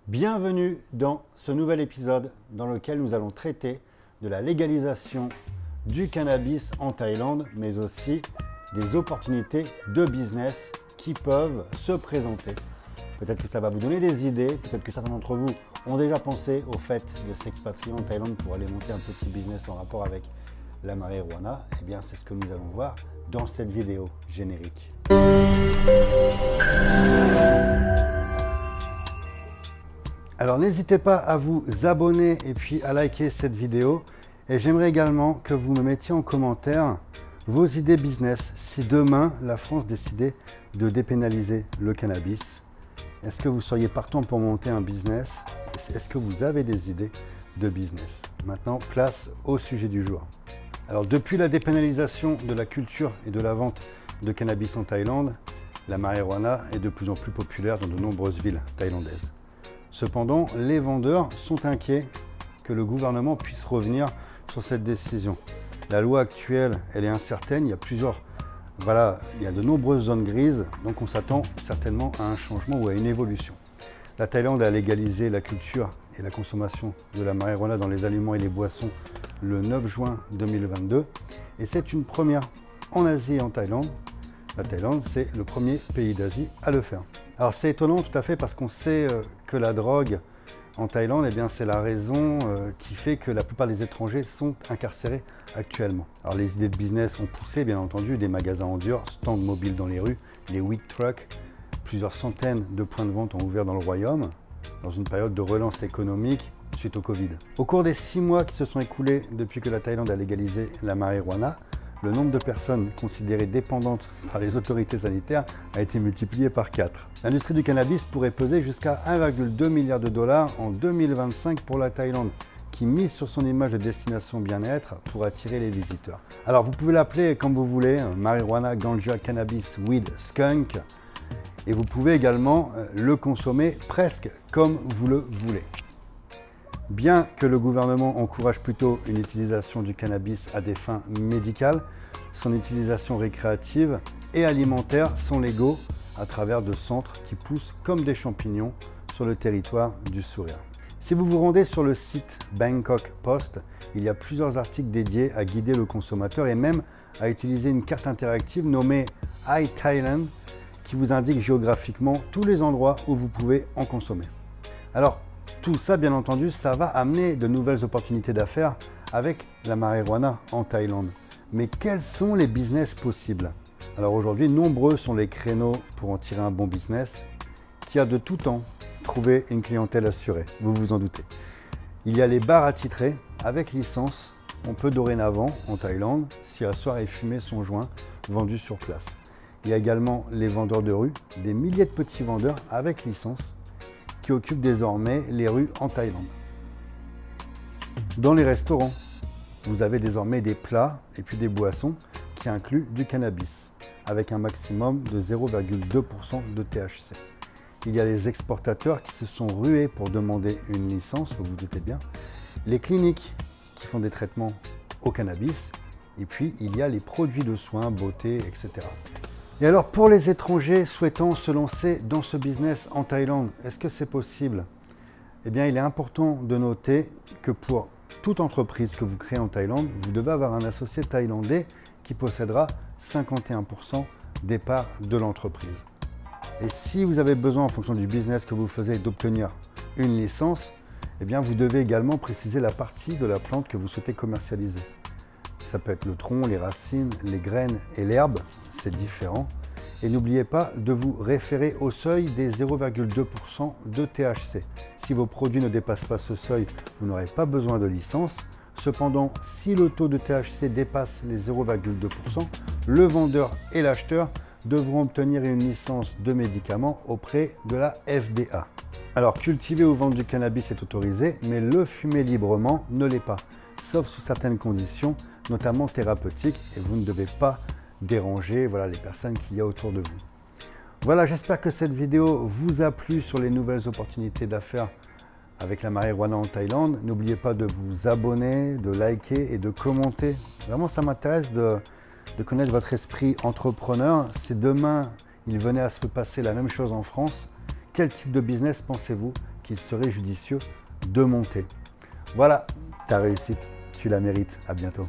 Bienvenue dans ce nouvel épisode dans lequel nous allons traiter de la légalisation du cannabis en Thaïlande, mais aussi des opportunités de business qui peuvent se présenter. Peut-être que ça va vous donner des idées, peut-être que certains d'entre vous ont déjà pensé au fait de s'expatrier en Thaïlande pour aller monter un petit business en rapport avec la marijuana. Eh bien, c'est ce que nous allons voir dans cette vidéo générique. Alors n'hésitez pas à vous abonner et puis à liker cette vidéo. Et j'aimerais également que vous me mettiez en commentaire vos idées business si demain la France décidait de dépénaliser le cannabis. Est-ce que vous seriez partant pour monter un business? Est-ce que vous avez des idées de business? Maintenant, place au sujet du jour. Alors depuis la dépénalisation de la culture et de la vente de cannabis en Thaïlande, la marijuana est de plus en plus populaire dans de nombreuses villes thaïlandaises. Cependant, les vendeurs sont inquiets que le gouvernement puisse revenir sur cette décision. La loi actuelle, elle est incertaine, il y a de nombreuses zones grises, donc on s'attend certainement à un changement ou à une évolution. La Thaïlande a légalisé la culture et la consommation de la marijuana dans les aliments et les boissons le 9 juin 2022 et c'est une première en Asie et en Thaïlande. La Thaïlande, c'est le premier pays d'Asie à le faire. Alors c'est étonnant tout à fait parce qu'on sait que la drogue en Thaïlande, eh bien, c'est la raison qui fait que la plupart des étrangers sont incarcérés actuellement. Alors les idées de business ont poussé, bien entendu, des magasins en dur, stands mobiles dans les rues, les weed trucks, plusieurs centaines de points de vente ont ouvert dans le royaume dans une période de relance économique suite au Covid. Au cours des 6 mois qui se sont écoulés depuis que la Thaïlande a légalisé la marijuana, le nombre de personnes considérées dépendantes par les autorités sanitaires a été multiplié par 4. L'industrie du cannabis pourrait peser jusqu'à 1,2 milliard de dollars en 2025 pour la Thaïlande, qui mise sur son image de destination bien-être pour attirer les visiteurs. Alors vous pouvez l'appeler comme vous voulez, marijuana, ganja, cannabis, weed, skunk, et vous pouvez également le consommer presque comme vous le voulez. Bien que le gouvernement encourage plutôt une utilisation du cannabis à des fins médicales, son utilisation récréative et alimentaire sont légaux à travers de centres qui poussent comme des champignons sur le territoire du Surya. Si vous vous rendez sur le site Bangkok Post, il y a plusieurs articles dédiés à guider le consommateur et même à utiliser une carte interactive nommée iThailand qui vous indique géographiquement tous les endroits où vous pouvez en consommer. Alors, tout ça, bien entendu, ça va amener de nouvelles opportunités d'affaires avec la marijuana en Thaïlande. Mais quels sont les business possibles? Alors aujourd'hui, nombreux sont les créneaux pour en tirer un bon business qui a de tout temps trouvé une clientèle assurée, vous vous en doutez. Il y a les bars attitrés avec licence. On peut dorénavant, en Thaïlande, s'y asseoir et fumer son joint vendu sur place. Il y a également les vendeurs de rue, des milliers de petits vendeurs avec licence qui occupent désormais les rues en Thaïlande. Dans les restaurants, vous avez désormais des plats et puis des boissons qui incluent du cannabis, avec un maximum de 0,2% de THC. Il y a les exportateurs qui se sont rués pour demander une licence, vous vous doutez bien, les cliniques qui font des traitements au cannabis, et puis il y a les produits de soins, beauté, etc. Et alors pour les étrangers souhaitant se lancer dans ce business en Thaïlande, est-ce que c'est possible? Eh bien il est important de noter que pour toute entreprise que vous créez en Thaïlande, vous devez avoir un associé thaïlandais qui possédera 51% des parts de l'entreprise. Et si vous avez besoin en fonction du business que vous faites d'obtenir une licence, eh bien vous devez également préciser la partie de la plante que vous souhaitez commercialiser. Ça peut être le tronc, les racines, les graines et l'herbe, c'est différent. Et n'oubliez pas de vous référer au seuil des 0,2% de THC. Si vos produits ne dépassent pas ce seuil, vous n'aurez pas besoin de licence. Cependant, si le taux de THC dépasse les 0,2%, le vendeur et l'acheteur devront obtenir une licence de médicament auprès de la FDA. Alors, cultiver ou vendre du cannabis est autorisé, mais le fumer librement ne l'est pas, sauf sous certaines conditions, notamment thérapeutiques, et vous ne devez pas déranger les personnes qu'il y a autour de vous. Voilà, j'espère que cette vidéo vous a plu sur les nouvelles opportunités d'affaires avec la marijuana en Thaïlande. N'oubliez pas de vous abonner, de liker et de commenter. Vraiment, ça m'intéresse de connaître votre esprit entrepreneur. Si demain, il venait à se passer la même chose en France, quel type de business pensez-vous qu'il serait judicieux de monter. Voilà, ta réussite, tu la mérites. À bientôt.